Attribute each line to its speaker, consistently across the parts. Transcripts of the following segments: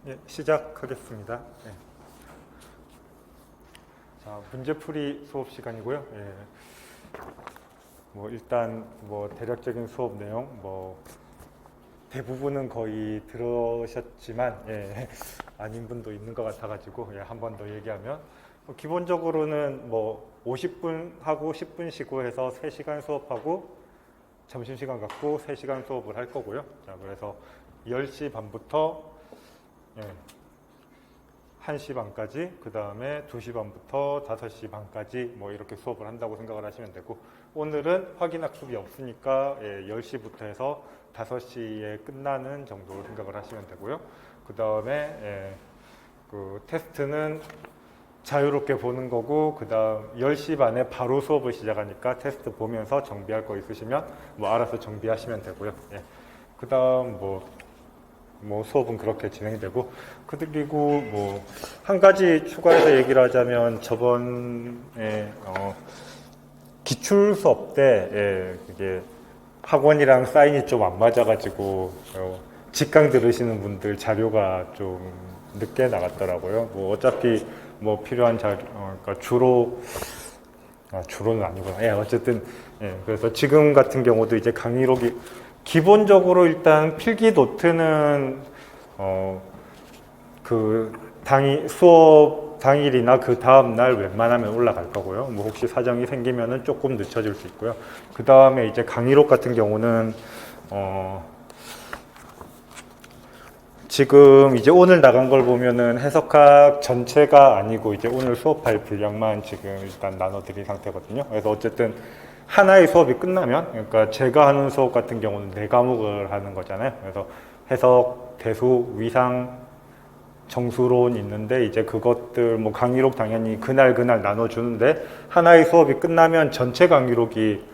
Speaker 1: 예, 시작하겠습니다. 예. 자, 문제풀이 수업 시간이고요. 예. 일단 대략적인 수업 내용 대부분은 거의 들으셨지만 아닌 분도 있는 것 같아가지고 한 번 더 얘기하면 기본적으로는 50분 하고 10분 쉬고 해서 3시간 수업하고 점심시간 갖고 3시간 수업을 할 거고요. 자, 그래서 10시 반부터 1시 반까지, 그 다음에 2시 반부터 5시 반까지 이렇게 수업을 한다고 생각을 하시면 되고, 오늘은 확인학습이 없으니까 10시부터 해서 5시에 끝나는 정도로 생각을 하시면 되고요. 그 다음에 그 테스트는 자유롭게 보는 거고, 그 다음 10시 반에 바로 수업을 시작하니까 테스트 보면서 정비할 거 있으시면 알아서 정비하시면 되고요. 그 다음 수업은 그렇게 진행되고, 그리고 한 가지 추가해서 얘기를 하자면, 저번에 기출 수업 때 그게 학원이랑 사인이 좀 안 맞아가지고 직강 들으시는 분들 자료가 좀 늦게 나갔더라고요. 어차피 필요한 자료, 그러니까 주로는 아니구나. 어쨌든 그래서 지금 같은 경우도 이제 강의록이 기본적으로 일단 필기 노트는 수업 당일이나 그 다음 날 웬만하면 올라갈 거고요. 혹시 사정이 생기면은 조금 늦춰질 수 있고요. 그 다음에 이제 강의록 같은 경우는 지금 이제 오늘 나간 걸 보면은 해석학 전체가 아니고 이제 오늘 수업할 분량만 지금 일단 나눠드린 상태거든요. 그래서 어쨌든 하나의 수업이 끝나면, 그러니까 제가 하는 수업 같은 경우는 4과목을 하는 거잖아요. 그래서 해석, 대수, 위상, 정수론 있는데, 이제 그것들 강의록 당연히 그날 나눠주는데, 하나의 수업이 끝나면 전체 강의록이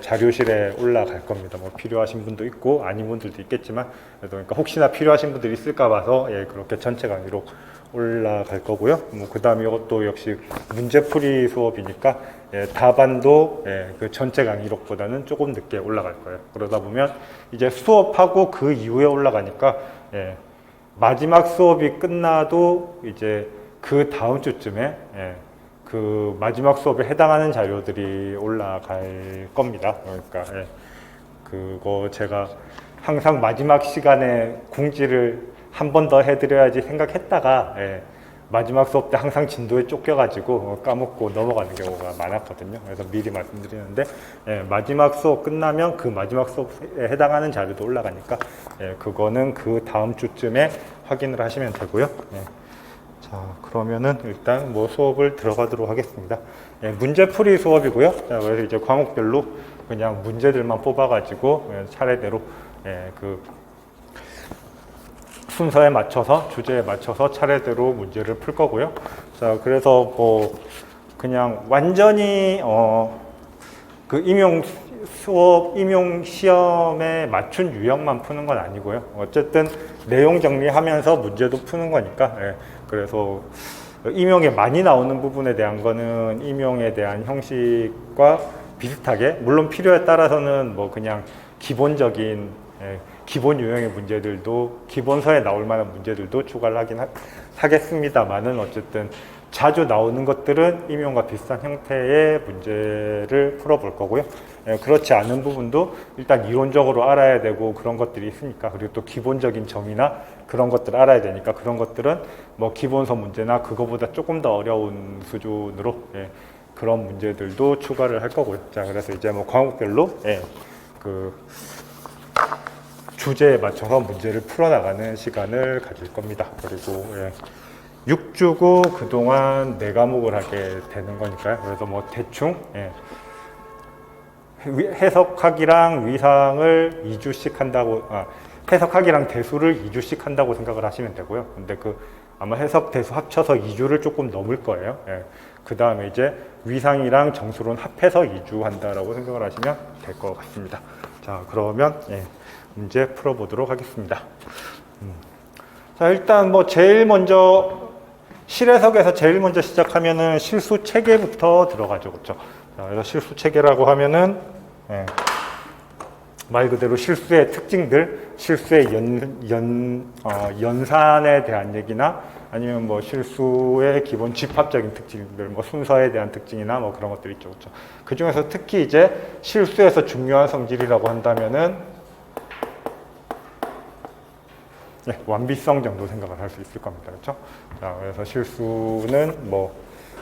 Speaker 1: 자료실에 올라갈 겁니다. 필요하신 분도 있고 아닌 분들도 있겠지만, 그러니까 혹시나 필요하신 분들이 있을까 봐서 그렇게 전체 강의록 올라갈 거고요. 그 다음에 이것도 역시 문제풀이 수업이니까 답안도 그 전체 강의록보다는 조금 늦게 올라갈 거예요. 그러다 보면 이제 수업하고 그 이후에 올라가니까 마지막 수업이 끝나도 이제 그 다음 주쯤에 그 마지막 수업에 해당하는 자료들이 올라갈 겁니다. 그러니까 그거 제가 항상 마지막 시간에 공지를 한 번 더 해드려야지 생각했다가 마지막 수업 때 항상 진도에 쫓겨가지고 까먹고 넘어가는 경우가 많았거든요. 그래서 미리 말씀드리는데, 마지막 수업 끝나면 그 마지막 수업에 해당하는 자료도 올라가니까 그거는 그 다음 주쯤에 확인을 하시면 되고요. 자, 그러면은 일단 수업을 들어가도록 하겠습니다. 문제풀이 수업이고요. 자, 그래서 이제 과목별로 그냥 문제들만 뽑아가지고 차례대로 그 순서에 맞춰서, 주제에 맞춰서 차례대로 문제를 풀 거고요. 자, 그래서 그냥 완전히 그 임용 시험에 맞춘 유형만 푸는 건 아니고요. 어쨌든 내용 정리하면서 문제도 푸는 거니까. 그래서 임용에 많이 나오는 부분에 대한 거는 임용에 대한 형식과 비슷하게, 물론 필요에 따라서는 그냥 기본적인 기본 유형의 문제들도, 기본서에 나올 만한 문제들도 추가를 하긴 하겠습니다만은, 어쨌든 자주 나오는 것들은 임용과 비슷한 형태의 문제를 풀어볼 거고요. 그렇지 않은 부분도 일단 이론적으로 알아야 되고 그런 것들이 있으니까, 그리고 또 기본적인 정의나 그런 것들을 알아야 되니까, 그런 것들은 기본서 문제나 그거보다 조금 더 어려운 수준으로 그런 문제들도 추가를 할 거고요. 자, 그래서 이제 과목별로 그 주제에 맞춰서 문제를 풀어나가는 시간을 가질 겁니다. 그리고 6주고 그동안 4과목을 하게 되는 거니까요. 그래서 대충 해석학이랑 위상을 2주씩 한다고, 해석학이랑 대수를 2주씩 한다고 생각을 하시면 되고요. 근데 아마 해석, 대수 합쳐서 2주를 조금 넘을 거예요. 그 다음에 이제 위상이랑 정수론 합해서 2주 한다라고 생각을 하시면 될 것 같습니다. 자, 그러면 문제 풀어보도록 하겠습니다. 자, 일단 제일 먼저 실해석에서 제일 먼저 시작하면은 실수 체계부터 들어가죠, 그렇죠? 자, 그래서 실수 체계라고 하면은 말 그대로 실수의 특징들, 실수의 연산에 대한 얘기나 아니면 뭐 실수의 기본 집합적인 특징들, 뭐 순서에 대한 특징이나 뭐 그런 것들이 있죠. 그렇죠? 그 중에서 특히 이제 실수에서 중요한 성질이라고 한다면은 완비성 정도 생각을 할 수 있을 겁니다. 그렇죠? 자, 그래서 실수는 뭐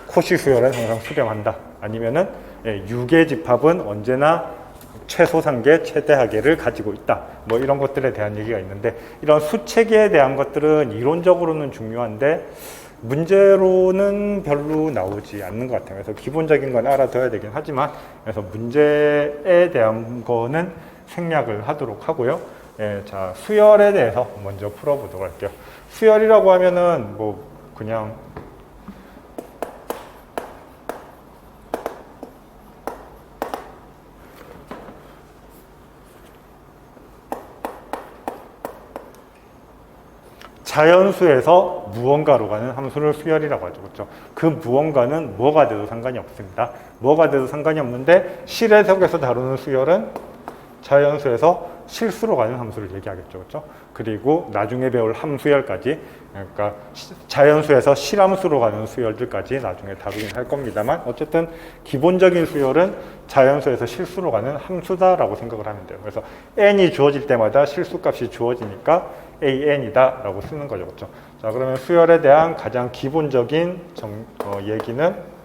Speaker 1: 코시 수열은 항상 수렴한다. 아니면은 유계 집합은 언제나 최소 상계, 최대 하계를 가지고 있다. 뭐 이런 것들에 대한 얘기가 있는데 이런 수체계에 대한 것들은 이론적으로는 중요한데 문제로는 별로 나오지 않는 것 같아요. 그래서 기본적인 건 알아둬야 되긴 하지만 그래서 문제에 대한 거는 생략을 하도록 하고요. 자, 수열에 대해서 먼저 풀어보도록 할게요. 수열이라고 하면은 뭐 그냥 자연수에서 무언가로 가는 함수를 수열이라고 하죠. 그렇죠? 그 무언가는 뭐가 돼도 상관이 없습니다. 뭐가 돼도 상관이 없는데 실 해석에서 다루는 수열은 자연수에서 실수로 가는 함수를 얘기하겠죠. 그렇죠? 그리고 나중에 배울 함수열까지, 그러니까 자연수에서 실함수로 가는 수열들까지 나중에 다루긴 할 겁니다만 어쨌든 기본적인 수열은 자연수에서 실수로 가는 함수다라고 생각을 하면 돼요. 그래서 n이 주어질 때마다 실수값이 주어지니까 an이다 라고 쓰는 거죠. 그렇죠? 자, 그러면 수열에 대한 가장 기본적인 얘기는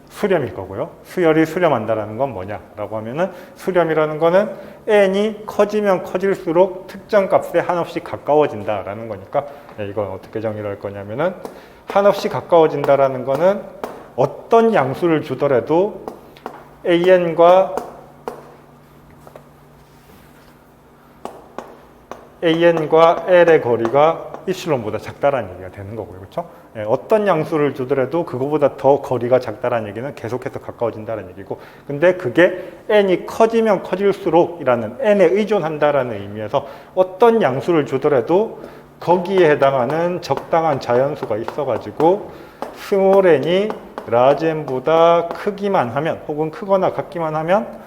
Speaker 1: 수렴일 거고요. 수열이 수렴한다는 건 뭐냐라고 하면은 수렴이라는 거는 n이 커지면 커질수록 특정 값에 한없이 가까워진다라는 거니까 이건 어떻게 정의를 할 거냐면은 한없이 가까워진다라는 거는 어떤 양수를 주더라도 an과 l의 거리가 이슬론보다 작다라는 얘기가 되는 거고요. 그렇죠? 어떤 양수를 주더라도 그거보다 더 거리가 작다라는 얘기는 계속해서 가까워진다는 얘기고, 근데 그게 n이 커지면 커질수록이라는 n에 의존한다라는 의미에서 어떤 양수를 주더라도 거기에 해당하는 적당한 자연수가 있어가지고 스몰 n이 라지 n보다 크기만 하면 혹은 크거나 같기만 하면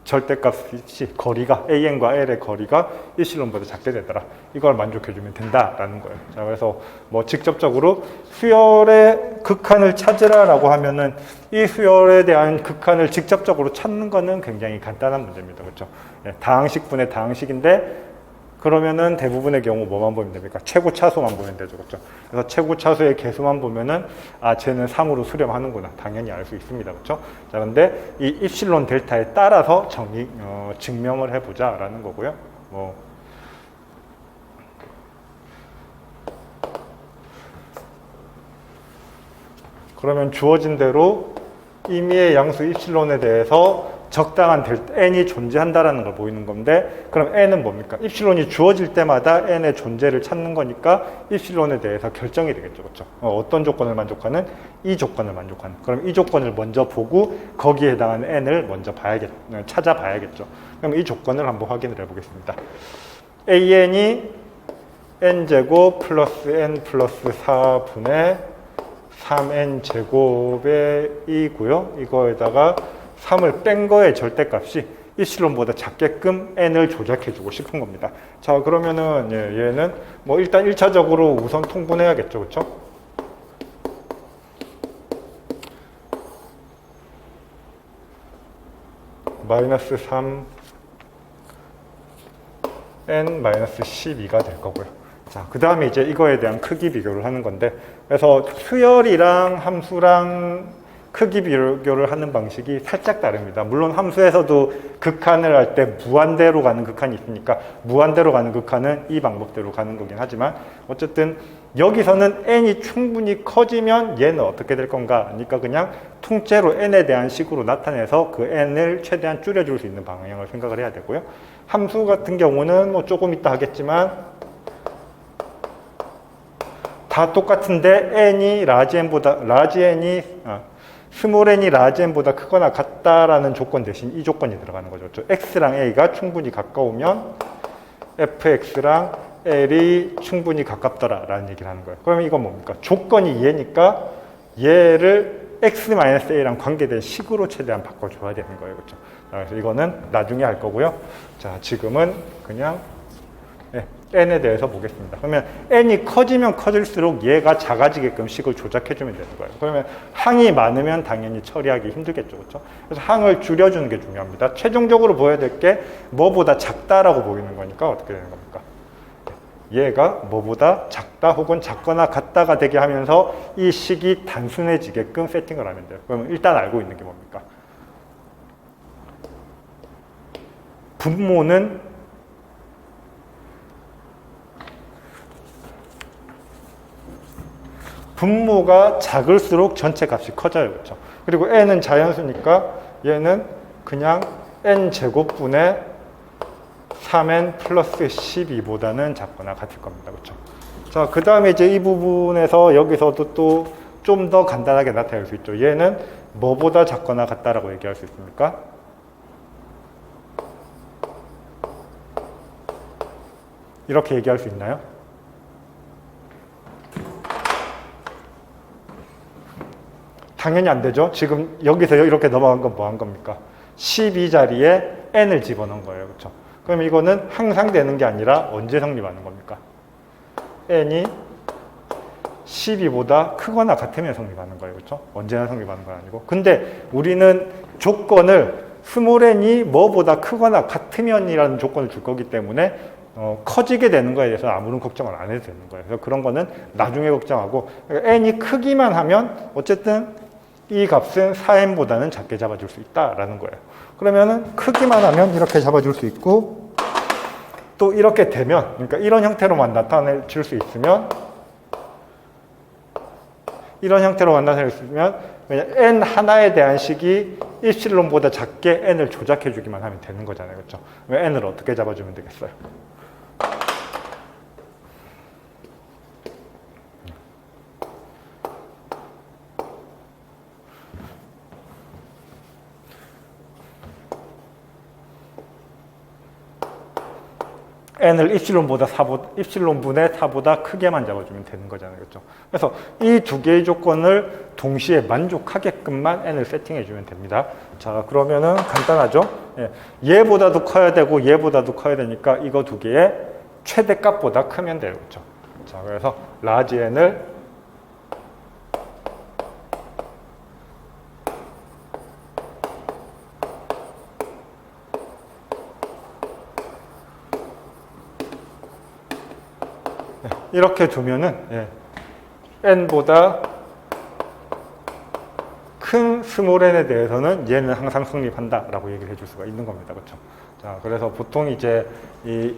Speaker 1: 절대값이 거리가 an과 l의 거리가 이슬론보다 작게 되더라. 이걸 만족해주면 된다라는 거예요. 자, 그래서 뭐 직접적으로 수열의 극한을 찾으라라고 하면은 이 수열에 대한 극한을 직접적으로 찾는 거는 굉장히 간단한 문제입니다. 그렇죠? 다항식분의 다항식인데 그러면은 대부분의 경우 뭐만 보면 됩니까? 최고 차수만 보면 되죠. 그렇죠? 그래서 최고 차수의 개수만 보면은 아, 쟤는 3으로 수렴하는구나. 당연히 알 수 있습니다. 그렇죠? 자, 근데 이 입실론 델타에 따라서 증명을 해보자라는 거고요. 그러면 주어진 대로 임의의 양수 입실론에 대해서 적당한 델타 n이 존재한다라는 걸 보이는 건데, 그럼 n은 뭡니까? 입실론이 주어질 때마다 n의 존재를 찾는 거니까 입실론에 대해서 결정이 되겠죠. 그렇죠? 어떤 조건을 만족하는? 이 조건을 만족하는. 그럼 이 조건을 먼저 보고 거기에 해당하는 n을 먼저 찾아봐야겠죠. 그럼 이 조건을 한번 확인을 해보겠습니다. an이 n제곱 플러스 n 플러스 4분의 3n 제곱의 이고요. 이거에다가 3을 뺀 거의 절대값이 입실론보다 작게끔 n을 조작해주고 싶은 겁니다. 자, 그러면은 얘는 뭐 일단 1차적으로 우선 통분해야겠죠. 그렇죠? 마이너스 3 n 마이너스 12가 될 거고요. 자, 그 다음에 이제 이거에 대한 크기 비교를 하는 건데, 그래서 수열이랑 함수랑 크기 비교를 하는 방식이 살짝 다릅니다. 물론 함수에서도 극한을 할 때 무한대로 가는 극한이 있으니까 무한대로 가는 극한은 이 방법대로 가는 거긴 하지만 어쨌든 여기서는 n이 충분히 커지면 얘는 어떻게 될 건가? 그러니까 그냥 통째로 n에 대한 식으로 나타내서 그 n을 최대한 줄여줄 수 있는 방향을 생각을 해야 되고요. 함수 같은 경우는 뭐 조금 이따 하겠지만 다 똑같은데 n이 스몰 n이 라지 n보다 크거나 같다라는 조건 대신 이 조건이 들어가는 거죠. x랑 a가 충분히 가까우면 fx랑 l이 충분히 가깝더라라는 얘기를 하는 거예요. 그러면 이건 뭡니까? 조건이 얘니까 얘를 x-a랑 관계된 식으로 최대한 바꿔줘야 되는 거예요. 그렇죠? 그래서 이거는 나중에 할 거고요. 자, 지금은 그냥 n에 대해서 보겠습니다. 그러면 n이 커지면 커질수록 얘가 작아지게끔 식을 조작해주면 되는 거예요. 그러면 항이 많으면 당연히 처리하기 힘들겠죠. 그렇죠? 그래서 항을 줄여주는 게 중요합니다. 최종적으로 보여야 될 게 뭐보다 작다라고 보이는 거니까 어떻게 되는 겁니까? 얘가 뭐보다 작다 혹은 작거나 같다가 되게 하면서 이 식이 단순해지게끔 세팅을 하면 돼요. 그러면 일단 알고 있는 게 뭡니까? 분모가 작을수록 전체 값이 커져요. 그렇죠? 그리고 n은 자연수니까 얘는 그냥 n제곱분의 3n 플러스 12보다는 작거나 같을 겁니다. 그렇죠? 자, 그 다음에 이제 이 부분에서 여기서도 또 좀 더 간단하게 나타낼 수 있죠. 얘는 뭐보다 작거나 같다라고 얘기할 수 있습니까? 이렇게 얘기할 수 있나요? 당연히 안 되죠. 지금 여기서 이렇게 넘어간 건 뭐 한 겁니까? 12자리에 n을 집어넣은 거예요. 그렇죠? 그럼 이거는 항상 되는 게 아니라 언제 성립하는 겁니까? n이 12보다 크거나 같으면 성립하는 거예요. 그렇죠? 언제나 성립하는 건 아니고. 근데 우리는 조건을 스몰 n이 뭐보다 크거나 같으면이라는 조건을 줄 거기 때문에 커지게 되는 거에 대해서 아무런 걱정을 안 해도 되는 거예요. 그래서 그런 거는 나중에 걱정하고, 그러니까 n이 크기만 하면 어쨌든 이 값은 4n보다는 작게 잡아줄 수 있다라는 거예요. 그러면은 크기만 하면 이렇게 잡아줄 수 있고, 또 이렇게 되면, 그러니까 이런 형태로만 나타낼 수 있으면, 이런 형태로만 나타낼 수 있으면 n 하나에 대한 식이 입실론보다 작게 n을 조작해 주기만 하면 되는 거잖아요. 그렇죠? n을 어떻게 잡아주면 되겠어요? n을 입실론분의 4보다 크게만 잡아주면 되는 거잖아요. 그렇죠? 그래서 이 두 개의 조건을 동시에 만족하게끔만 n을 세팅해주면 됩니다. 자, 그러면은 간단하죠? 얘보다도 커야 되고 얘보다도 커야 되니까 이거 두 개의 최대값보다 크면 돼요. 그렇죠? 자, 그래서 large n을 이렇게 두면은 n보다 큰 스몰 n에 대해서는 얘는 항상 성립한다라고 얘기를 해줄 수가 있는 겁니다. 그렇죠? 자, 그래서 보통 이제 이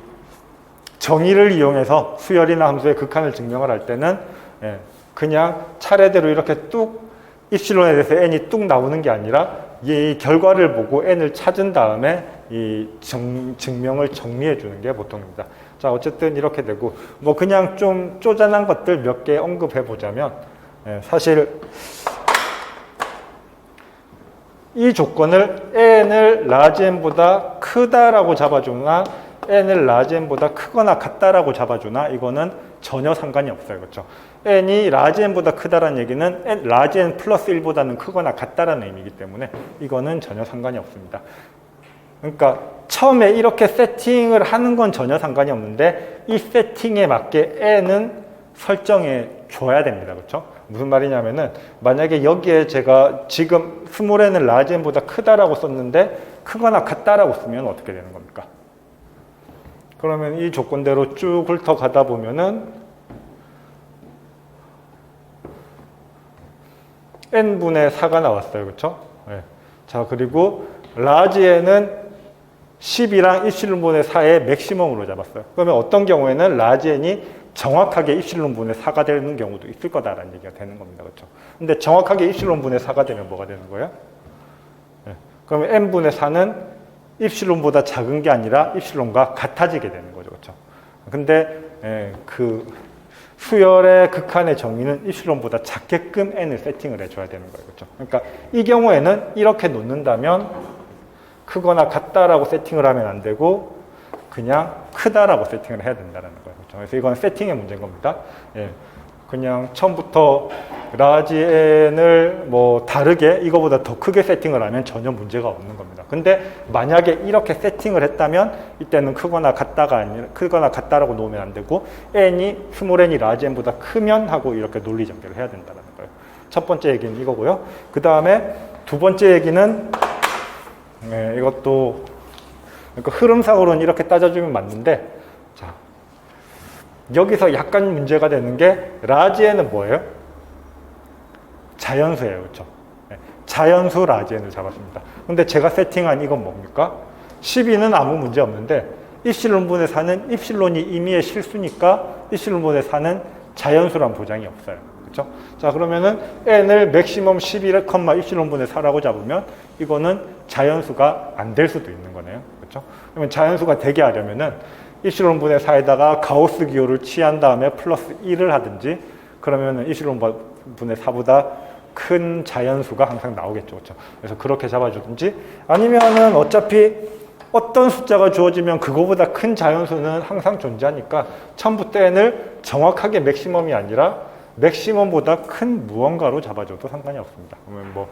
Speaker 1: 정의를 이용해서 수열이나 함수의 극한을 증명을 할 때는 그냥 차례대로 이렇게 뚝 입실론에 대해서 n이 뚝 나오는 게 아니라 이 결과를 보고 n을 찾은 다음에 이 증명을 정리해 주는 게 보통입니다. 자, 어쨌든 이렇게 되고, 뭐 그냥 좀 쪼잔한 것들 몇 개 언급해 보자면, 사실 이 조건을 n을 large n보다 크다라고 잡아주나 n을 large n보다 크거나 같다라고 잡아주나 이거는 전혀 상관이 없어요. 그렇죠? n이 large n보다 크다라는 얘기는 large n 플러스 1보다는 크거나 같다라는 의미이기 때문에 이거는 전혀 상관이 없습니다. 그러니까 처음에 이렇게 세팅을 하는 건 전혀 상관이 없는데 이 세팅에 맞게 n은 설정해 줘야 됩니다. 그렇죠? 무슨 말이냐면은 만약에 여기에 제가 지금 스몰 n을 large n보다 크다라고 썼는데 크거나 같다라고 쓰면 어떻게 되는 겁니까? 그러면 이 조건대로 쭉 훑어가다 보면은 n분의 4가 나왔어요. 그렇죠? 자, 그리고 large n은 10이랑 입실론분의 4의 맥시멈으로 잡았어요. 그러면 어떤 경우에는 large n이 정확하게 입실론분의 4가 되는 경우도 있을 거다라는 얘기가 되는 겁니다. 그렇죠? 근데 정확하게 입실론분의 4가 되면 뭐가 되는 거예요? 그러면 n분의 4는 입실론보다 작은 게 아니라 입실론과 같아지게 되는 거죠. 그렇죠? 근데 그 수열의 극한의 정의는 입실론보다 작게끔 n을 세팅을 해줘야 되는 거예요. 그렇죠? 그러니까 이 경우에는 이렇게 놓는다면 크거나 같다라고 세팅을 하면 안 되고 그냥 크다라고 세팅을 해야 된다는 거예요. 그렇죠? 그래서 이건 세팅의 문제인 겁니다. 그냥 처음부터 라지 n을 뭐 다르게 이거보다 더 크게 세팅을 하면 전혀 문제가 없는 겁니다. 근데 만약에 이렇게 세팅을 했다면 이때는 크거나 같다가 아니라 크거나 같다라고 놓으면 안 되고 n이 스몰 n이 라지 n보다 크면 하고 이렇게 논리 전개를 해야 된다는 거예요. 첫 번째 얘기는 이거고요. 그 다음에 두 번째 얘기는 이것도 그러니까 흐름상으로는 이렇게 따져주면 맞는데 자 여기서 약간 문제가 되는 게 라지 n은 뭐예요? 자연수예요. 그렇죠? 자연수 라지 n을 잡았습니다. 근데 제가 세팅한 이건 뭡니까? 12는 아무 문제 없는데 입실론분의 4는 입실론이 임의의 실수니까 입실론분의 4는 자연수란 보장이 없어요. 그렇죠? 자 그러면은 n을 맥시멈 11, 입실론분의 4라고 잡으면 이거는 자연수가 안 될 수도 있는 거네요. 그렇죠? 그러면 자연수가 되게 하려면은 입실론분의 4에다가 가우스 기호를 취한 다음에 플러스 1을 하든지 그러면은 입실론분의 4보다 큰 자연수가 항상 나오겠죠. 그렇죠? 그래서 그렇게 잡아주든지 아니면은 어차피 어떤 숫자가 주어지면 그거보다 큰 자연수는 항상 존재하니까 처음부터 n을 정확하게 맥시멈이 아니라 맥시멈보다 큰 무언가로 잡아줘도 상관이 없습니다. 그러면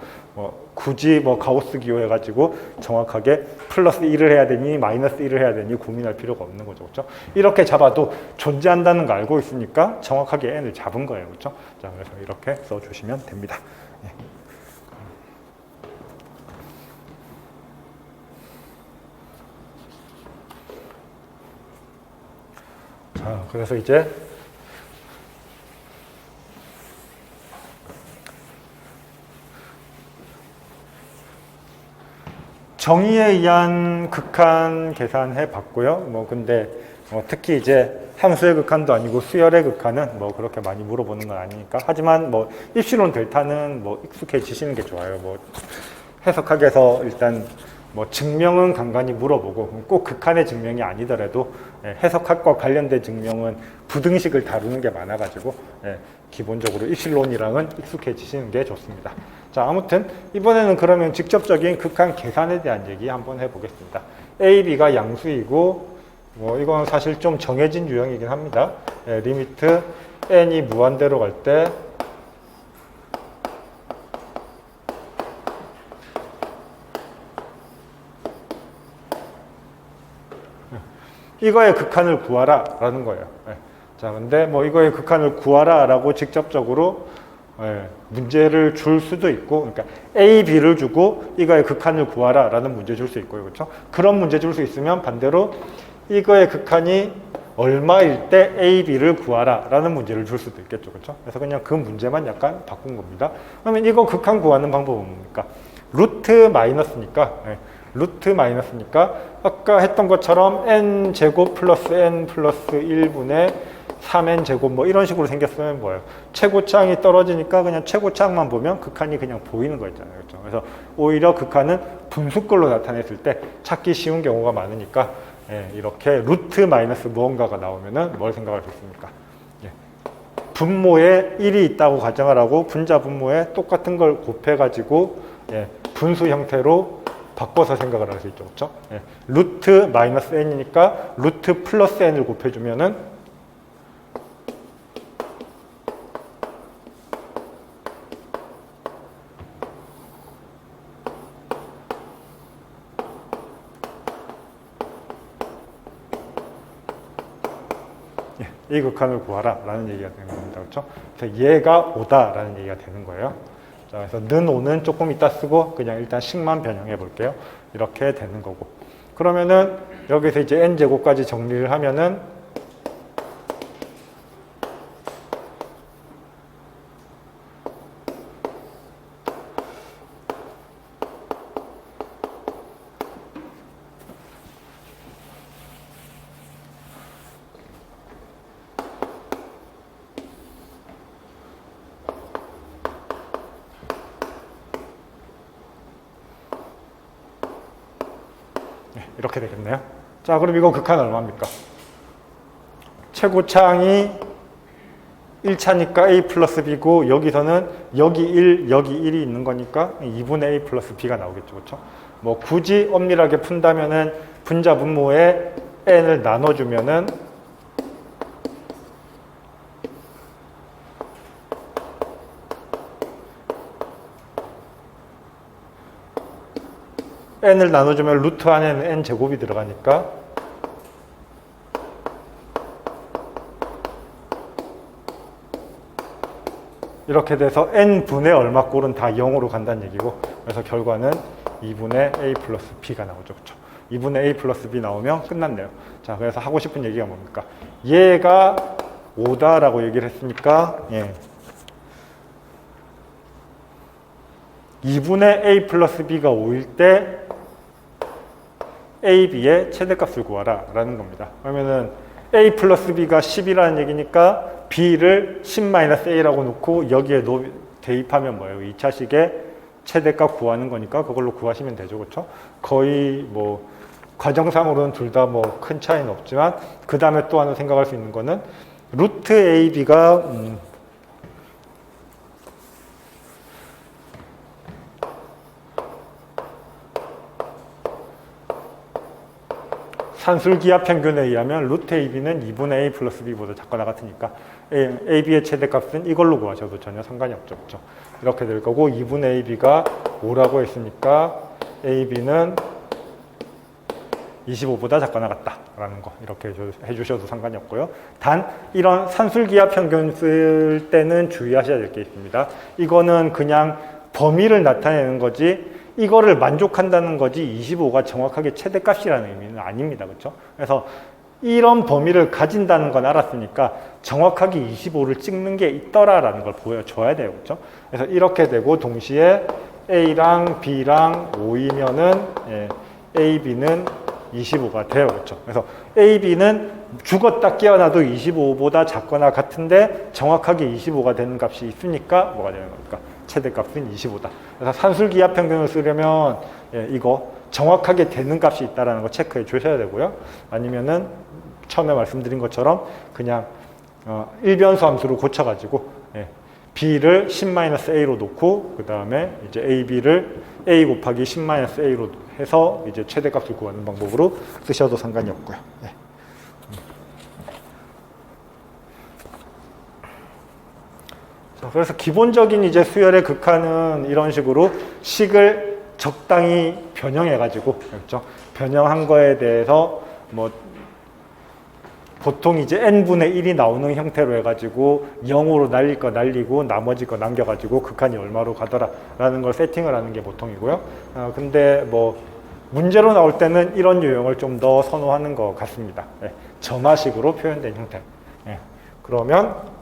Speaker 1: 굳이 가우스 기호 해가지고 정확하게 플러스 1을 해야 되니 마이너스 1을 해야 되니 고민할 필요가 없는 거죠. 그렇죠? 이렇게 잡아도 존재한다는 거 알고 있으니까 정확하게 n을 잡은 거예요. 그렇죠? 자, 그래서 이렇게 써주시면 됩니다. 예. 자, 그래서 이제 정의에 의한 극한 계산해 봤고요. 근데 특히 이제 함수의 극한도 아니고 수열의 극한은 그렇게 많이 물어보는 건 아니니까. 하지만 입실론 델타는 익숙해지시는 게 좋아요. 해석학에서 일단 증명은 간간히 물어보고 꼭 극한의 증명이 아니더라도 해석학과 관련된 증명은 부등식을 다루는 게 많아가지고 기본적으로 입실론이랑은 익숙해지시는 게 좋습니다. 자, 아무튼 이번에는 그러면 직접적인 극한 계산에 대한 얘기 한번 해보겠습니다. A, B가 양수이고 이건 사실 좀 정해진 유형이긴 합니다. 리미트 n이 무한대로 갈 때 이거의 극한을 구하라 라는 거예요. 자, 근데 이거의 극한을 구하라 라고 직접적으로 문제를 줄 수도 있고, 그러니까 A, B를 주고 이거의 극한을 구하라 라는 문제 줄 수 있고요. 그렇죠? 그런 문제 줄 수 있으면 반대로 이거의 극한이 얼마일 때 A, B를 구하라 라는 문제를 줄 수도 있겠죠. 그렇죠? 그래서 그냥 그 문제만 약간 바꾼 겁니다. 그러면 이거 극한 구하는 방법은 뭡니까? 루트 마이너스니까 아까 했던 것처럼 n제곱 플러스 n 플러스 1분의 3n제곱 이런 식으로 생겼으면 뭐예요? 최고차항이 떨어지니까 그냥 최고차항만 보면 극한이 그냥 보이는 거 있잖아요. 그렇죠? 그래서 오히려 극한은 분수꼴로 나타냈을 때 찾기 쉬운 경우가 많으니까 이렇게 루트 마이너스 무언가가 나오면은 뭘 생각할 수 있습니까? 분모에 1이 있다고 가정을 하고 분자 분모에 똑같은 걸 곱해가지고 분수 형태로 바꿔서 생각을 할 수 있죠. 그렇죠? 루트 마이너스 n이니까 루트 플러스 n을 곱해주면은 이 극한을 구하라 라는 얘기가 되는 겁니다. 그렇죠? 그래서 얘가 5다라는 얘기가 되는 거예요. 자, 그래서 는 5는 조금 이따 쓰고 그냥 일단 식만 변형해 볼게요. 이렇게 되는 거고. 그러면은 여기서 이제 n제곱까지 정리를 하면은 이렇게 되겠네요. 자, 그럼 이거 극한 얼마입니까? 최고차항이 1차니까 a 플러스 b고 여기서는 여기 1, 여기 1이 있는 거니까 2분의 a 플러스 b가 나오겠죠. 그렇죠? 굳이 엄밀하게 푼다면은 분자 분모에 n을 나눠주면은 n을 나눠주면 루트 안에는 n 제곱이 들어가니까 이렇게 돼서 n분의 얼마 꼴은 다 0으로 간다는 얘기고, 그래서 결과는 2분의 a 플러스 b가 나오죠. 그렇죠? 2분의 a 플러스 b 나오면 끝났네요. 자, 그래서 하고 싶은 얘기가 뭡니까? 얘가 5다라고 얘기를 했으니까 2분의 a 플러스 b가 5일 때 a, b의 최대값을 구하라 라는 겁니다. 그러면은 a 플러스 b가 10이라는 얘기니까 b를 10-a라고 놓고 여기에 대입하면 뭐예요? 2차식의 최대값 구하는 거니까 그걸로 구하시면 되죠. 그렇죠? 거의 뭐 과정상으로는 둘 다 뭐 큰 차이는 없지만, 그 다음에 또 하나 생각할 수 있는 거는 루트 ab가 산술기하 평균에 의하면 루트 ab는 2분의 a 플러스 b보다 작거나 같으니까 ab의 최대값은 이걸로 구하셔도 전혀 상관이 없죠. 그렇죠? 이렇게 될 거고, 2분의 ab가 5라고 했으니까 ab는 25보다 작거나 같다라는 거 이렇게 해주셔도 상관이 없고요. 단 이런 산술기하 평균 쓸 때는 주의하셔야 될 게 있습니다. 이거는 그냥 범위를 나타내는 거지 이거를 만족한다는 거지 25가 정확하게 최대값이라는 의미는 아닙니다. 그렇죠? 그래서 이런 범위를 가진다는 건 알았으니까 정확하게 25를 찍는 게 있더라라는 걸 보여줘야 돼요. 그렇죠? 그래서 이렇게 되고, 동시에 A랑 B랑 5이면은 A, B는 25가 돼요. 그렇죠? 그래서 A, B는 죽었다 깨어나도 25보다 작거나 같은데 정확하게 25가 되는 값이 있으니까 뭐가 되는 겁니까? 최대값은 25다. 그래서 산술기하 평균을 쓰려면 이거 정확하게 되는 값이 있다는 거 체크해 주셔야 되고요. 아니면은 처음에 말씀드린 것처럼 그냥 일변수 함수로 고쳐가지고 b를 10-a로 놓고 그 다음에 이제 ab를 a 곱하기 10-a로 해서 이제 최대값을 구하는 방법으로 쓰셔도 상관이 없고요. 그래서 기본적인 이제 수열의 극한은 이런 식으로 식을 적당히 변형해가지고, 그렇죠? 변형한 거에 대해서 뭐 보통 이제 n분의 1이 나오는 형태로 해가지고 0으로 날릴 거 날리고 나머지 거 남겨가지고 극한이 얼마로 가더라라는 걸 세팅을 하는 게 보통이고요. 근데 뭐 문제로 나올 때는 이런 유형을 좀 더 선호하는 것 같습니다. 점화식으로 표현된 형태. 그러면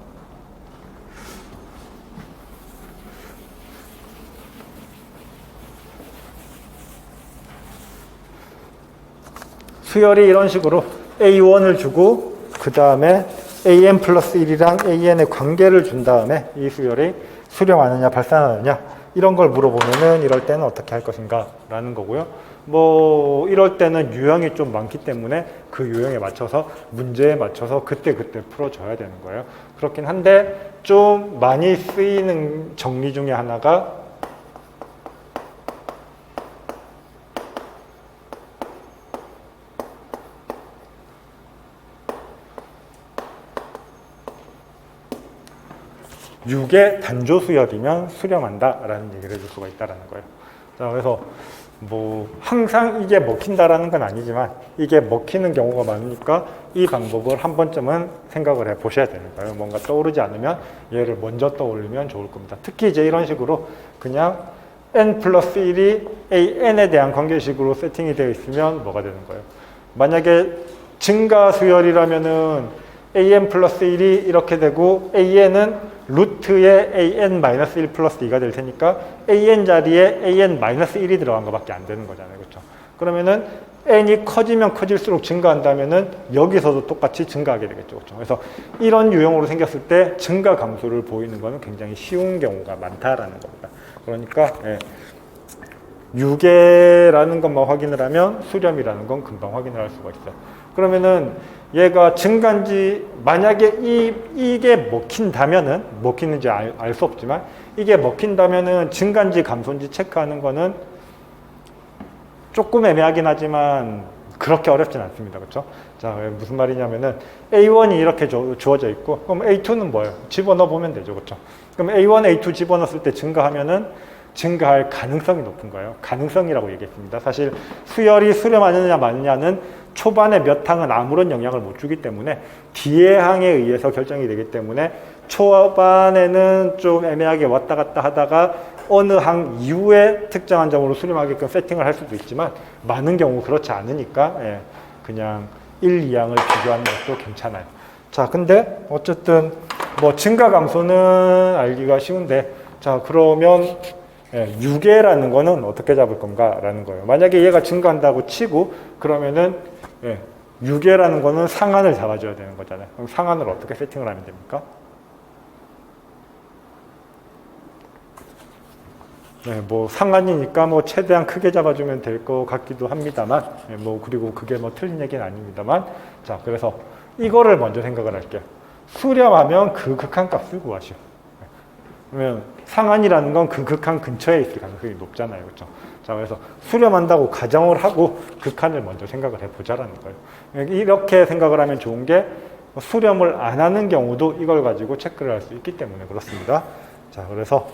Speaker 1: 수열이 이런 식으로 A1을 주고 그 다음에 AN 플러스 1이랑 AN의 관계를 준 다음에 이 수열이 수렴하느냐 발산하느냐 이런 걸 물어보면은 이럴 때는 어떻게 할 것인가 라는 거고요. 뭐 이럴 때는 유형이 좀 많기 때문에 그 유형에 맞춰서 문제에 맞춰서 그때그때 풀어줘야 되는 거예요. 그렇긴 한데 좀 많이 쓰이는 정리 중에 하나가 육의 단조 수열이면 수렴한다라는 얘기를 해줄 수가 있다는 거예요. 자, 그래서 뭐 항상 이게 먹힌다라는 건 아니지만 이게 먹히는 경우가 많으니까 이 방법을 한 번쯤은 생각을 해 보셔야 되는 거예요. 뭔가 떠오르지 않으면 얘를 먼저 떠올리면 좋을 겁니다. 특히 이제 이런 식으로 그냥 n 플러스 1이 an에 대한 관계식으로 세팅이 되어 있으면 뭐가 되는 거예요? 만약에 증가 수열이라면은 an 플러스 1이 이렇게 되고 an은 루트의 an-1 플러스 2가 될 테니까 an 자리에 an-1이 들어간 것밖에 안 되는 거잖아요. 그렇죠? 그러면은 n이 커지면 커질수록 증가한다면은 여기서도 똑같이 증가하게 되겠죠. 그렇죠? 그래서 이런 유형으로 생겼을 때 증가 감소를 보이는 것은 굉장히 쉬운 경우가 많다라는 겁니다. 그러니까 6개라는 것만 확인을 하면 수렴이라는 건 금방 확인을 할 수가 있어요. 그러면은 얘가 증가인지 만약에 이게 먹힌다면은 먹히는지 알 수 없지만 이게 먹힌다면은 증가인지 감소인지 체크하는 거는 조금 애매하긴 하지만 그렇게 어렵진 않습니다. 그렇죠? 자, 무슨 말이냐면은 A1이 이렇게 주어져 있고 그럼 A2는 뭐예요? 집어넣어 보면 되죠. 그렇죠? 그럼 A1, A2 집어넣었을 때 증가하면은 증가할 가능성이 높은 거예요. 가능성이라고 얘기했습니다. 사실 수열이 수렴하느냐 마느냐는 초반에 몇 항은 아무런 영향을 못 주기 때문에 뒤의 항에 의해서 결정이 되기 때문에 초반에는 좀 애매하게 왔다 갔다 하다가 어느 항 이후에 특정한 점으로 수렴하게끔 세팅을 할 수도 있지만 많은 경우 그렇지 않으니까 그냥 1, 2항을 비교하는 것도 괜찮아요. 자, 근데 어쨌든 뭐 증가 감소는 알기가 쉬운데, 자, 그러면 유계라는 거는 어떻게 잡을 건가라는 거예요. 만약에 얘가 증가한다고 치고 그러면은 유계라는 거는 상한을 잡아줘야 되는 거잖아요. 그럼 상한을 어떻게 세팅을 하면 됩니까? 뭐 상한이니까 뭐 최대한 크게 잡아주면 될 것 같기도 합니다만, 뭐 그리고 그게 뭐 틀린 얘기는 아닙니다만, 자, 그래서 이거를 먼저 생각을 할게요. 수렴하면 그 극한 값을 구하시오. 그러면 상한이라는 건 그 극한 근처에 있을 가능성이 높잖아요. 그렇죠? 자, 그래서 수렴한다고 가정을 하고 극한을 먼저 생각을 해보자라는 거예요. 이렇게 생각을 하면 좋은 게 수렴을 안 하는 경우도 이걸 가지고 체크를 할 수 있기 때문에 그렇습니다. 자, 그래서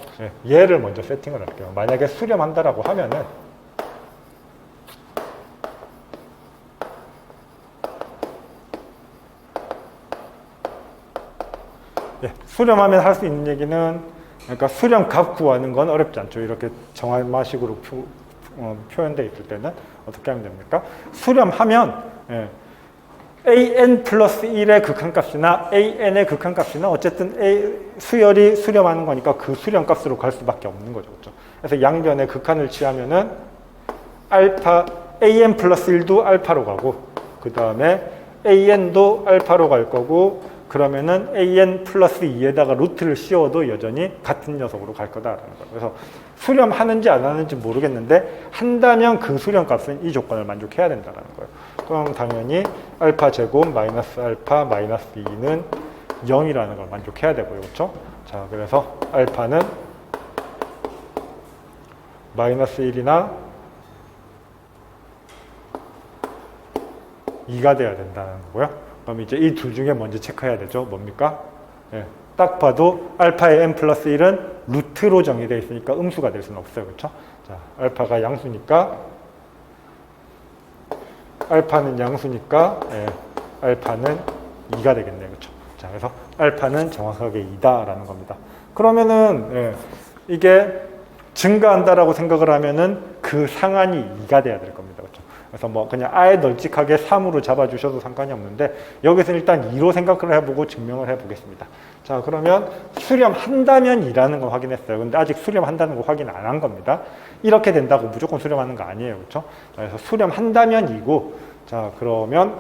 Speaker 1: 얘를 먼저 세팅을 할게요. 만약에 수렴한다라고 하면은 수렴하면 할 수 있는 얘기는, 그러니까 수렴 값 구하는 건 어렵지 않죠. 이렇게 정할마식으로 표현되어 있을 때는 어떻게 하면 됩니까? 수렴하면 an 플러스 1의 극한값이나 an의 극한값이나 어쨌든 수열이 수렴하는 거니까 그 수렴값으로 갈 수밖에 없는 거죠. 그렇죠? 그래서 양변의 극한을 취하면은 알파 an 플러스 1도 알파로 가고 그 다음에 an도 알파로 갈 거고 그러면은 an 플러스 2에다가 루트를 씌워도 여전히 같은 녀석으로 갈 거다라는 거예요. 그래서 수렴하는지 안 하는지 모르겠는데 한다면 그 수렴값은 이 조건을 만족해야 된다는 거예요. 그럼 당연히 알파 제곱 마이너스 알파 마이너스 2는 0이라는 걸 만족해야 되고요. 그렇죠? 자, 그래서 알파는 마이너스 1이나 2가 돼야 된다는 거고요. 그럼 이제 이 둘 중에 먼저 체크해야 되죠. 뭡니까? 딱 봐도 알파의 n 플러스 1은 루트로 정의되어 있으니까 음수가 될 수는 없어요. 그렇죠? 자, 알파가 양수니까 알파는 양수니까 알파는 2가 되겠네요. 그렇죠? 자, 그래서 알파는 정확하게 2다라는 겁니다. 그러면은 이게 증가한다라고 생각을 하면은 그 상한이 2가 돼야 될 겁니다. 그렇죠? 그래서 뭐 그냥 아예 널찍하게 3으로 잡아주셔도 상관이 없는데 여기서는 일단 2로 생각을 해보고 증명을 해보겠습니다. 자, 그러면 수렴한다면 2라는 걸 확인했어요. 근데 아직 수렴한다는 거 확인 안 한 겁니다. 이렇게 된다고 무조건 수렴하는 거 아니에요. 그렇죠? 자, 그래서 수렴한다면 2고, 자, 그러면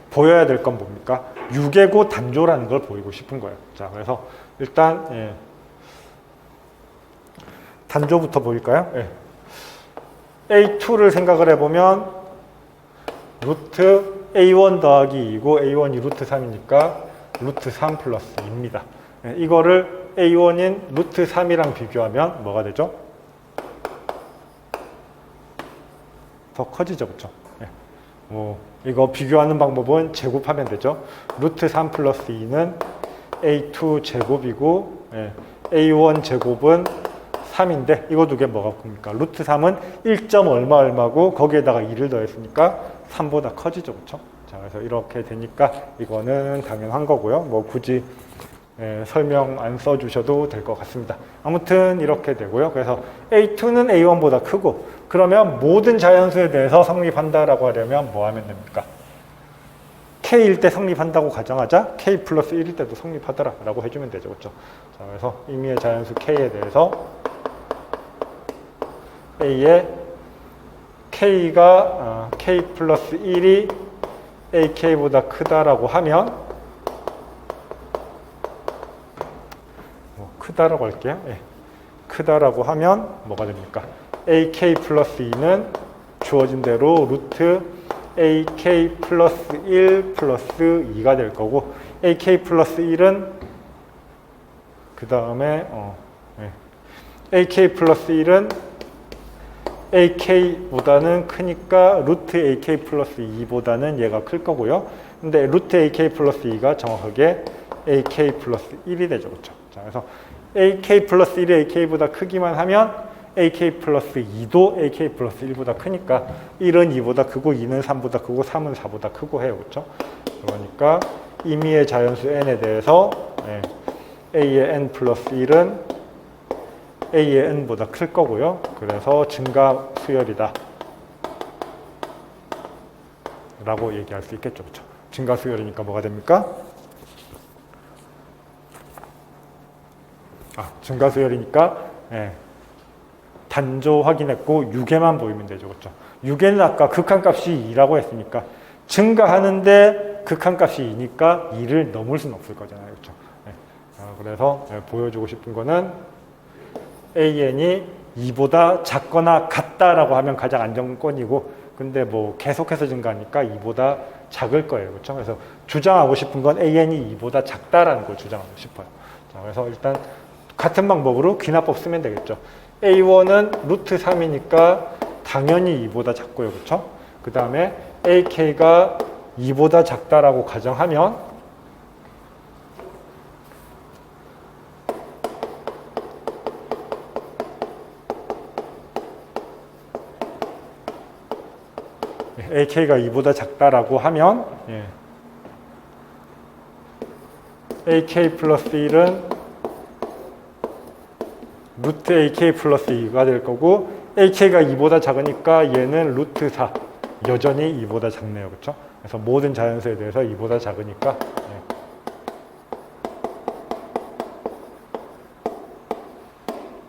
Speaker 1: 보여야 될 건 뭡니까? 유계고 단조라는 걸 보이고 싶은 거예요. 자, 그래서 일단 단조부터 보일까요? A2를 생각을 해보면 루트 A1 더하기 2고 A1이 루트 3이니까 루트 3 플러스 2입니다. 이거를 A1인 루트 3이랑 비교하면 뭐가 되죠? 더 커지죠, 그렇죠? 이거 비교하는 방법은 제곱하면 되죠. 루트 3 플러스 2는 A2 제곱이고 A1 제곱은 3인데 이거 두 개 뭐가 큽니까? 루트 3은 1점 얼마 얼마고 거기에다가 2를 더했으니까 3보다 커지죠. 그렇죠? 자, 그래서 이렇게 되니까 이거는 당연한 거고요. 뭐 굳이 설명 안 써주셔도 될 것 같습니다. 아무튼 이렇게 되고요. 그래서 A2는 A1보다 크고 그러면 모든 자연수에 대해서 성립한다라고 하려면 뭐 하면 됩니까? K일 때 성립한다고 가정하자 K 플러스 1일 때도 성립하더라라고 해주면 되죠. 그렇죠? 자, 그래서 임의의 자연수 K에 대해서 A의 K가 K 플러스 1이 AK보다 크다라고 하면 크다라고 할게요. 크다라고 하면 뭐가 됩니까? AK 플러스 2는 주어진 대로 루트 AK 플러스 1 플러스 2가 될 거고 AK 플러스 1은 그 다음에 AK 플러스 1은 AK보다는 크니까 루트 AK 플러스 2보다는 얘가 클 거고요. 근데 루트 AK 플러스 2가 정확하게 AK 플러스 1이 되죠. 그렇죠? 자, 그래서 AK 플러스 1이 AK보다 크기만 하면 AK 플러스 2도 AK 플러스 1보다 크니까 1은 2보다 크고 2는 3보다 크고 3은 4보다 크고 해요. 그렇죠? 그러니까 임의의 자연수 n에 대해서 A의 n 플러스 1은 A의 n보다 클 거고요. 그래서 증가 수열이다 라고 얘기할 수 있겠죠. 그렇죠? 증가 수열이니까 뭐가 됩니까? 증가 수열이니까 단조 확인했고 유계만 보이면 되죠. 그렇죠? 유계는 아까 극한값이 2라고 했으니까 증가하는데 극한값이 2니까 2를 넘을 수는 없을 거잖아요. 그렇죠? 그래서 보여주고 싶은 거는 AN이 2보다 작거나 같다라고 하면 가장 안정권이고, 근데 뭐 계속해서 증가하니까 2보다 작을 거예요. 그렇죠? 그래서 주장하고 싶은 건 AN이 2보다 작다라는 걸 주장하고 싶어요. 자, 그래서 일단 같은 방법으로 귀납법 쓰면 되겠죠. A1은 루트 3이니까 당연히 2보다 작고요. 그렇죠? 그 다음에 AK가 2보다 작다라고 가정하면 AK가 2보다 작다라고 하면 AK 플러스 1은 루트 AK 플러스 2가 될 거고, AK가 2보다 작으니까 얘는 루트 4, 여전히 2보다 작네요. 그렇죠? 그래서 모든 자연수에 대해서 2보다 작으니까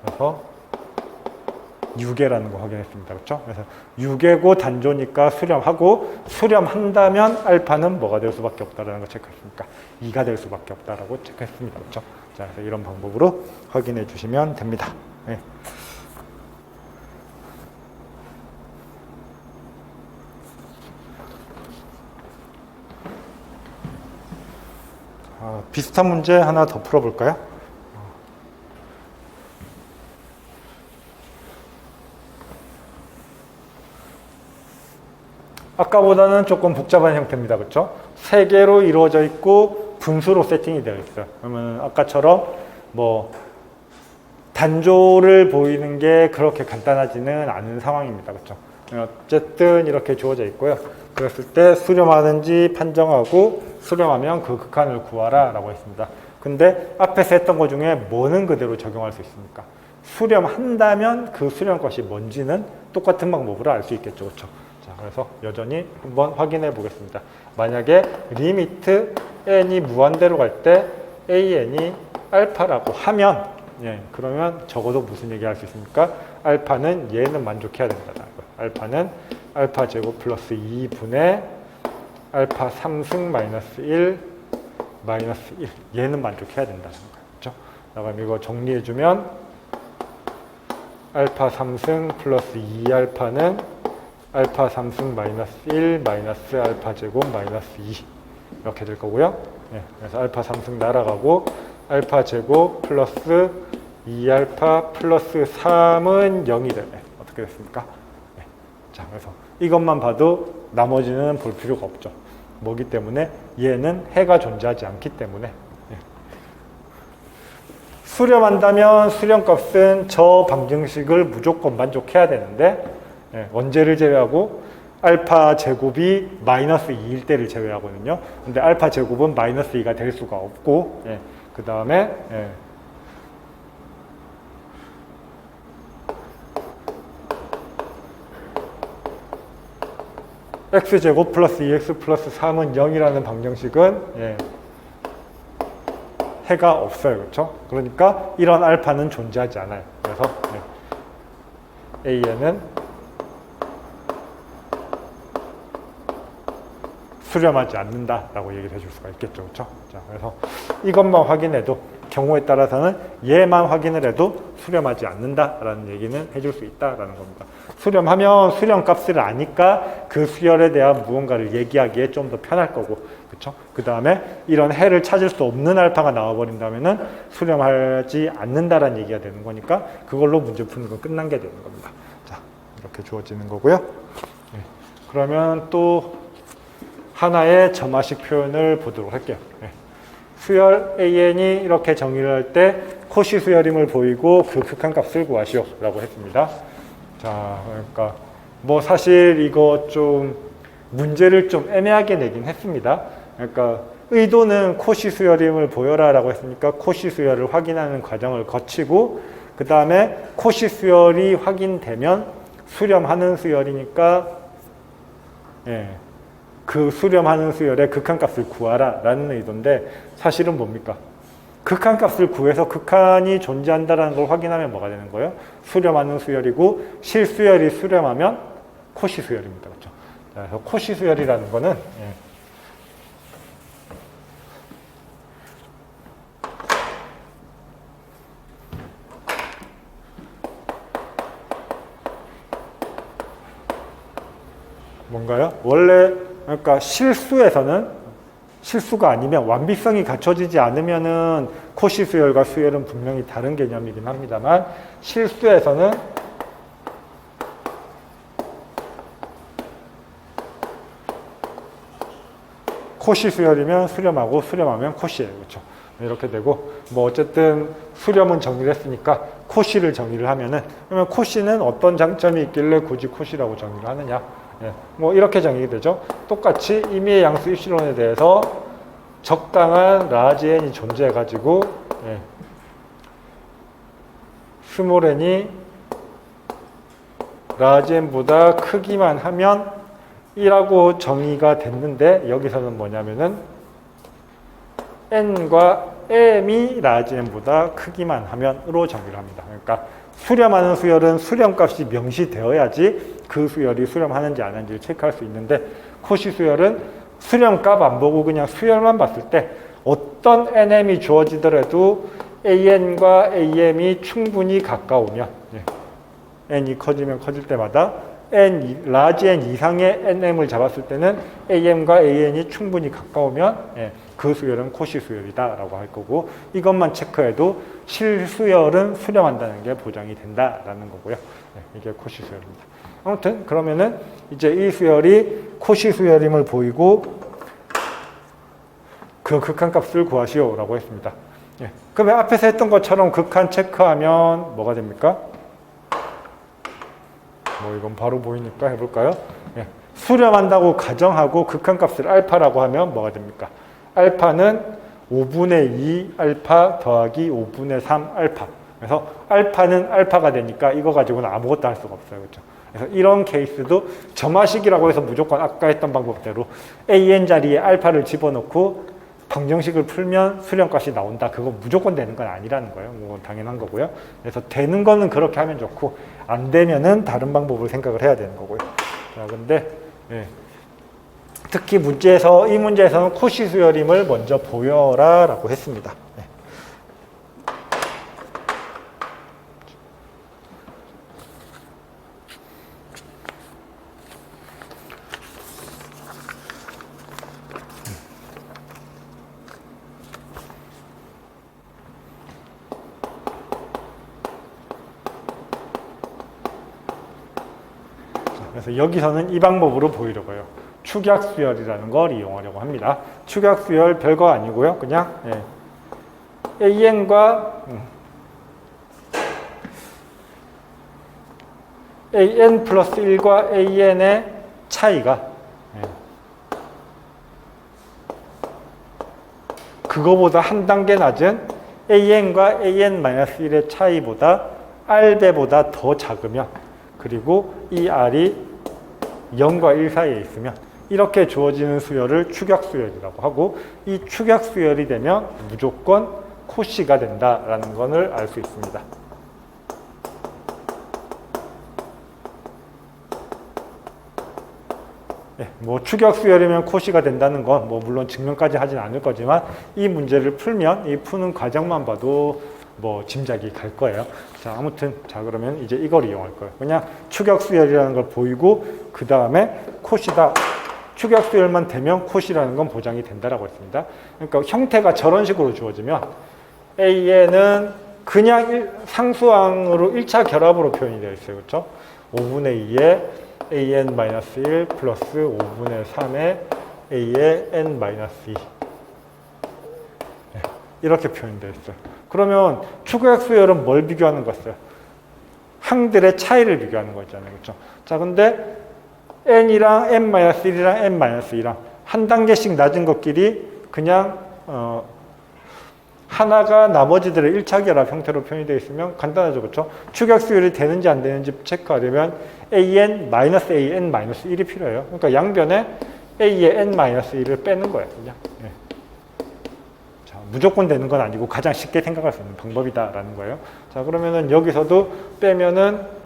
Speaker 1: 그래서 유계라는 거 확인했습니다. 그렇죠? 그래서 유계고 단조니까 수렴하고, 수렴한다면 알파는 뭐가 될 수밖에 없다라는 거 체크했으니까 2가 될 수밖에 없다라고 체크했습니다. 그렇죠? 자, 그래서 이런 방법으로 확인해 주시면 됩니다. 네. 비슷한 문제 하나 더 풀어볼까요? 아까보다는 조금 복잡한 형태입니다. 그렇죠? 3개로 이루어져 있고 분수로 세팅이 되어 있어요. 그러면 아까처럼 뭐 단조를 보이는 게 그렇게 간단하지는 않은 상황입니다. 그렇죠? 어쨌든 이렇게 주어져 있고요. 그랬을 때 수렴하는지 판정하고, 수렴하면 그 극한을 구하라 라고 했습니다. 근데 앞에서 했던 것 중에 뭐는 그대로 적용할 수 있습니까? 수렴한다면 그 수렴값이 뭔지는 똑같은 방법으로 알 수 있겠죠. 그렇죠? 자, 그래서 여전히 한번 확인해 보겠습니다. 만약에 리미트 n이 무한대로 갈 때 an이 알파라고 하면, 그러면 적어도 무슨 얘기 할 수 있습니까? 알파는 얘는 만족해야 된다는 거예요. 알파는 알파 제곱 플러스 2분의 알파 3승 마이너스 1 마이너스 1, 얘는 만족해야 된다는 거예요. 그렇죠? 그럼 이거 정리해주면 알파 3승 플러스 2알파는 알파 3승 마이너스 1 마이너스 알파 제곱 마이너스 2 이렇게 될 거고요. 그래서 알파 3승 날아가고 알파 제곱 플러스 2알파 플러스 3은 0이 되네. 어떻게 됐습니까? 자, 그래서 이것만 봐도 나머지는 볼 필요가 없죠. 뭐기 때문에? 얘는 해가 존재하지 않기 때문에. 수렴한다면 수렴값은 저 방정식을 무조건 만족해야 되는데, 언제를 제외하고? 알파 제곱이 마이너스 2일 때를 제외하거든요. 근데 알파 제곱은 마이너스 2가 될 수가 없고, 그 다음에 x제곱 플러스 2x 플러스 3은 0이라는 방정식은 해가 없어요. 그렇죠? 그러니까 이런 알파는 존재하지 않아요. 그래서 AN은 수렴하지 않는다라고 얘기를 해줄 수가 있겠죠. 그렇죠? 자, 그래서 이것만 확인해도, 경우에 따라서는 얘만 확인을 해도 수렴하지 않는다라는 얘기는 해줄 수 있다라는 겁니다. 수렴하면 수렴값을 아니까 그 수열에 대한 무언가를 얘기하기에 좀 더 편할 거고, 그렇죠? 그 다음에 이런 해를 찾을 수 없는 알파가 나와버린다면은 수렴하지 않는다라는 얘기가 되는 거니까 그걸로 문제 푸는 건 끝난 게 되는 겁니다. 자, 이렇게 주어지는 거고요. 그러면 또 하나의 점화식 표현을 보도록 할게요. 수열 AN이 이렇게 정의를 할 때 코시 수열임을 보이고 그 극한값을 구하시오 라고 했습니다. 자, 그러니까 뭐 사실 이거 좀 문제를 좀 애매하게 내긴 했습니다. 그러니까 의도는 코시 수열임을 보여라 라고 했으니까 코시 수열을 확인하는 과정을 거치고 그 다음에 코시 수열이 확인되면 수렴하는 수열이니까 예, 그 수렴하는 수열의 극한값을 구하라 라는 의도인데 사실은 뭡니까? 극한값을 구해서 극한이 존재한다는 걸 확인하면 뭐가 되는 거예요? 수렴하는 수열이고 실수열이 수렴하면 코시 수열입니다. 그렇죠? 그래서 코시 수열이라는 거는 예, 뭔가요? 원래 그러니까 실수가 아니면 완비성이 갖춰지지 않으면은 코시 수열과 수열은 분명히 다른 개념이긴 합니다만 실수에서는 코시 수열이면 수렴하고 수렴하면 코시예요. 그렇죠? 이렇게 되고 뭐 어쨌든 수렴은 정리를 했으니까 코시를 정리를 하면은 그러면 코시는 어떤 장점이 있길래 굳이 코시라고 정리를 하느냐? 예, 뭐 이렇게 정의가 되죠. 똑같이 임의의 양수 입실론에 대해서 적당한 라지 n이 존재해 가지고 예, 스몰 n이 라지 n보다 크기만 하면 1라고 정의가 됐는데 여기서는 뭐냐면은 n과 m이 라지 n보다 크기만 하면으로 정의를 합니다. 그러니까 수렴하는 수열은 수렴값이 명시되어야지 그 수열이 수렴하는지 안 하는지를 체크할 수 있는데 코시 수열은 수렴값 안 보고 그냥 수열만 봤을 때 어떤 nm이 주어지더라도 an과 am이 충분히 가까우면 n이 커지면 커질 때마다 라지 n 이상의 nm을 잡았을 때는 am과 an이 충분히 가까우면 그 수열은 코시 수열이다 라고 할 거고 이것만 체크해도 실수열은 수렴한다는 게 보장이 된다라는 거고요. 이게 코시 수열입니다. 아무튼 그러면은 이제 이 수열이 코시 수열임을 보이고 그 극한값을 구하시오 라고 했습니다. 그러면 앞에서 했던 것처럼 극한 체크하면 뭐가 됩니까? 뭐 이건 바로 보이니까 해볼까요? 수렴한다고 가정하고 극한값을 알파라고 하면 뭐가 됩니까? 알파는 5분의 2 알파 더하기 5분의 3 알파. 그래서 알파는 알파가 되니까 이거 가지고는 아무것도 할 수가 없어요. 그렇죠? 그래서 이런 케이스도 점화식이라고 해서 무조건 아까 했던 방법대로 an 자리에 알파를 집어넣고 방정식을 풀면 수렴값이 나온다. 그거 무조건 되는 건 아니라는 거예요. 뭐 당연한 거고요. 그래서 되는 거는 그렇게 하면 좋고 안 되면은 다른 방법을 생각을 해야 되는 거고요. 자, 근데 특히 이 문제에서는 코시 수열임을 먼저 보여라 라고 했습니다. 그래서 여기서는 이 방법으로 보이려고 해요. 축약수열이라는 걸 이용하려고 합니다. 축약수열 별거 아니고요. 그냥 an과 an 플러스 1과 an의 차이가 그거보다 한 단계 낮은 an과 an-1의 차이보다 r배보다 더 작으면 그리고 이 r이 0과 1 사이에 있으면 이렇게 주어지는 수열을 축약수열이라고 하고 이 축약수열이 되면 무조건 코시가 된다라는 것을 알 수 있습니다. 뭐 축약수열이면 코시가 된다는 건 뭐 물론 증명까지 하진 않을 거지만 이 문제를 풀면 이 푸는 과정만 봐도 뭐 짐작이 갈 거예요. 자, 아무튼 그러면 이제 이걸 이용할 거예요. 그냥 축약수열이라는 걸 보이고 그 다음에 코시다. 축약수열만 되면 코시라는 건 보장이 된다라고 했습니다. 그러니까 형태가 저런 식으로 주어지면 AN은 그냥 상수항으로 1차 결합으로 표현이 되어 있어요. 그렇죠? 5분의 2에 AN-1 플러스 5분의 3에 A의 N-2. 이렇게 표현되어 있어요. 그러면 추구약 수열은 뭘 비교하는 거였어요? 항들의 차이를 비교하는 거 있잖아요. 그렇죠? 자, 근데 n이랑 n-1이랑 n-2랑 한 단계씩 낮은 것끼리 그냥 하나가 나머지들의 1차 결합 형태로 표현이 되어 있으면 간단하죠. 그렇죠? 축약 수열이 되는지 안 되는지 체크하려면 an-an-1이 필요해요. 그러니까 양변에 a의 n-1을 빼는 거예요. 그냥. 네. 자, 무조건 되는 건 아니고 가장 쉽게 생각할 수 있는 방법이다라는 거예요. 자, 그러면은 여기서도 빼면은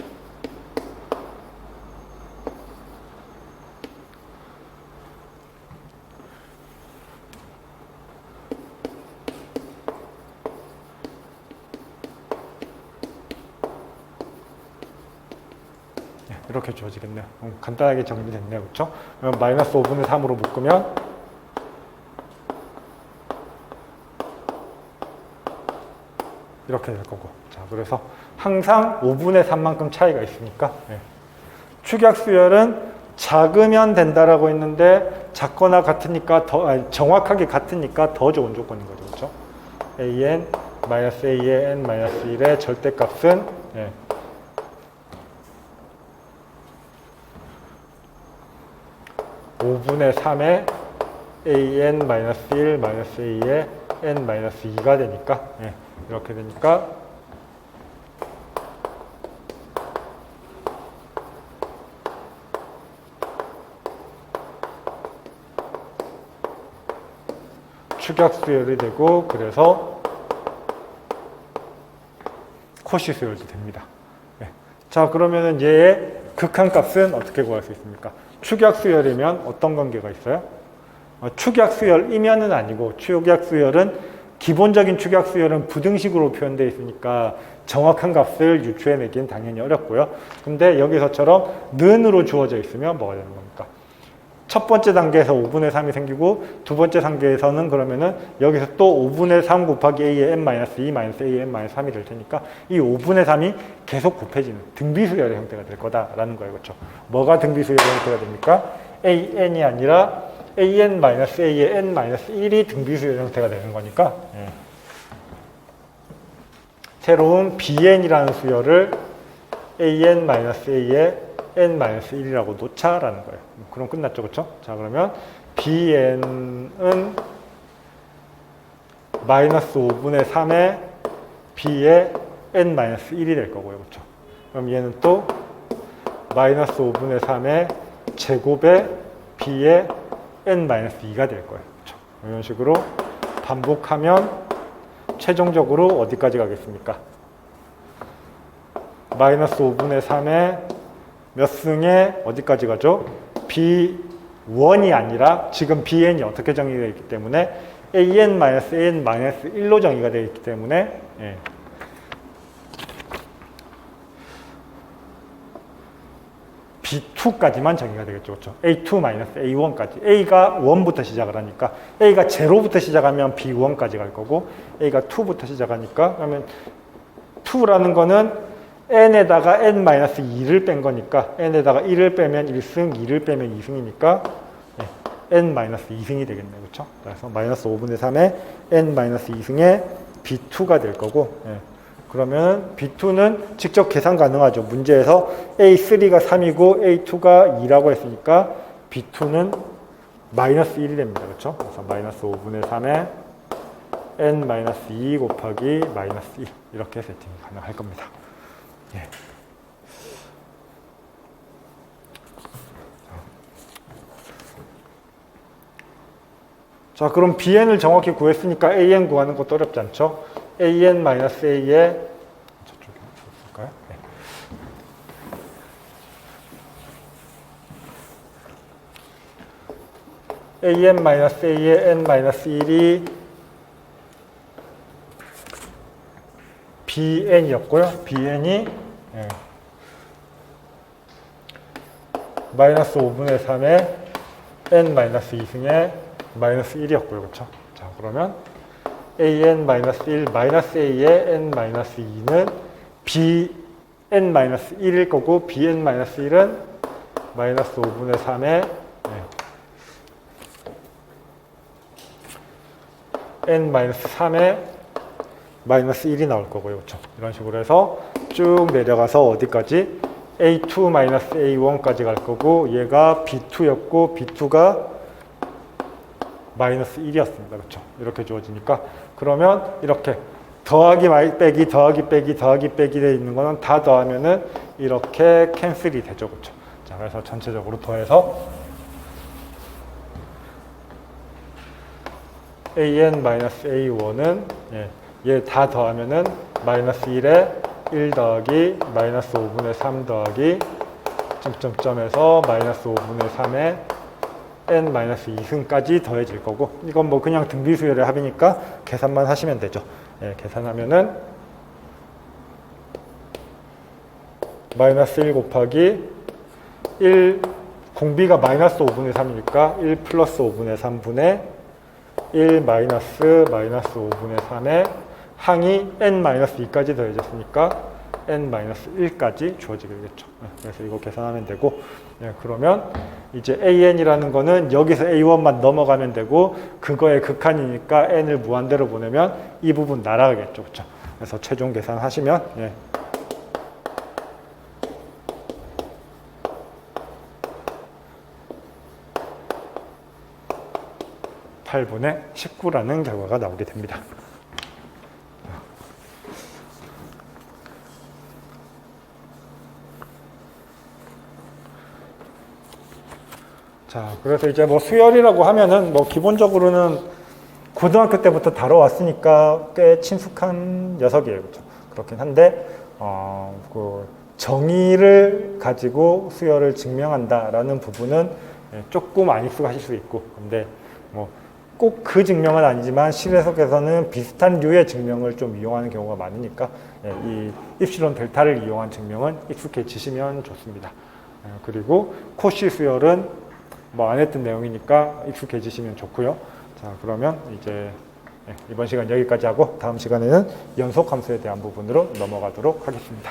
Speaker 1: 이렇게 주어지겠네요. 간단하게 정리됐네요. 그렇죠? 마이너스 5분의 3으로 묶으면 이렇게 될 거고. 자, 그래서 항상 5분의 3만큼 차이가 있으니까 축약 수열은 작으면 된다라고 했는데 작거나 같으니까 정확하게 같으니까 더 좋은 조건인 거죠. 그렇죠? an-a의 n-1의 절대값은 5분의 3의 an-1 a의 n-2가 되니까 이렇게 되니까 축약 수열이 되고 그래서 코시 수열도 됩니다. 자, 그러면은 얘의 극한값은 어떻게 구할 수 있습니까? 축약 수열이면 어떤 관계가 있어요? 축약 수열이면은 아니고 축약 수열은 기본적인 축약 수열은 부등식으로 표현되어 있으니까 정확한 값을 유추해내기는 당연히 어렵고요. 근데 여기서처럼 는으로 주어져 있으면 뭐가 되는 겁니까? 첫 번째 단계에서 5분의 3이 생기고 두 번째 단계에서는 그러면은 여기서 또 5분의 3 곱하기 a의 n-2 마이너스 a의 n-3이 될 테니까 이 5분의 3이 계속 곱해지는 등비수열의 형태가 될 거다라는 거예요. 그렇죠? 뭐가 등비수열의 형태가 됩니까? an이 아니라 an-a의 n-1이 등비수열의 형태가 되는 거니까 새로운 bn이라는 수열을 an-a의 n-1이라고 놓자라는 거예요. 그럼 끝났죠. 그렇죠? 자, 그러면 bn은 마이너스 5분의 3의 b의 n-1이 될 거고요. 그렇죠? 그럼 얘는 또 마이너스 5분의 3의 제곱의 b의 n-2가 될 거예요. 그렇죠? 이런 식으로 반복하면 최종적으로 어디까지 가겠습니까? 마이너스 5분의 3의 몇 승에 어디까지 가죠? B1이 아니라 지금 BN이 어떻게 정의되어 있기 때문에 AN-AN-1로 정의가 되어 있기 때문에 B2까지만 정의가 되겠죠. 그렇죠? A2-A1까지. A가 1부터 시작을 하니까 A가 0부터 시작하면 B1까지 갈 거고 A가 2부터 시작하니까 그러면 2라는 거는 n에다가 n-2를 뺀 거니까 n에다가 1을 빼면 1승, 2를 빼면 2승이니까 n-2승이 되겠네요. 그렇죠? 그래서 마이너스 5분의 3의 n-2승의 b2가 될 거고 그러면 b2는 직접 계산 가능하죠. 문제에서 a3가 3이고 a2가 2라고 했으니까 b2는 마이너스 1이 됩니다. 그렇죠? 그래서 마이너스 5분의 3의 n-2 곱하기 마이너스 2 이렇게 세팅이 가능할 겁니다. 자, 그럼 bn을 정확히 구했으니까 an 구하는 것도 어렵지 않죠? an-a의 저쪽에 볼까요? an-a의 n-1이 bn이었고요. bn이 마이너스 5분의 3의 n-2승의 마이너스 1이었고요. 그렇죠? 자, 그러면 an-1 마이너스 a의 n-2는 bn-1일 거고 bn-1은 마이너스 5분의 3의 n-3에 마이너스 1이 나올 거고요. 그렇죠? 이런 식으로 해서 쭉 내려가서 어디까지? A2-A1까지 갈 거고 얘가 B2였고 B2가 마이너스 1이었습니다. 그렇죠? 이렇게 주어지니까 그러면 이렇게 더하기 빼기 더하기 빼기 더하기 빼기 되어 있는 거는 다 더하면은 이렇게 캔슬이 되죠. 그렇죠? 자, 그래서 전체적으로 더해서 an-a1은 얘 다 더하면은 마이너스 1에 1 더하기 마이너스 5분의 3 더하기 점점점에서 마이너스 5분의 3에 n-2승까지 더해질 거고 이건 뭐 그냥 등비수열의 합이니까 계산만 하시면 되죠. 계산하면은 마이너스 1 곱하기 1 공비가 마이너스 5분의 3이니까 1 플러스 5분의 3분의 1 마이너스 5분의 3에 항이 n-2까지 더해졌으니까 n-1까지 주어지겠죠. 그래서 이거 계산하면 되고 그러면 이제 an이라는 거는 여기서 a1만 넘어가면 되고 그거의 극한이니까 n을 무한대로 보내면 이 부분 날아가겠죠. 그렇죠? 그래서 최종 계산하시면 8분의 19라는 결과가 나오게 됩니다. 자, 그래서 이제 뭐 수열이라고 하면은 뭐 기본적으로는 고등학교 때부터 다뤄왔으니까 꽤 친숙한 녀석이에요. 그렇죠? 그렇긴 한데, 그 정의를 가지고 수열을 증명한다라는 부분은 조금 안 익숙하실 수 있고, 근데 뭐 꼭 그 증명은 아니지만 실해석에서는 비슷한 류의 증명을 좀 이용하는 경우가 많으니까 이 입실론 델타를 이용한 증명은 익숙해지시면 좋습니다. 그리고 코시 수열은 뭐 안 했던 내용이니까 익숙해지시면 좋고요. 자, 그러면 이제 이번 시간 여기까지 하고 다음 시간에는 연속 함수에 대한 부분으로 넘어가도록 하겠습니다.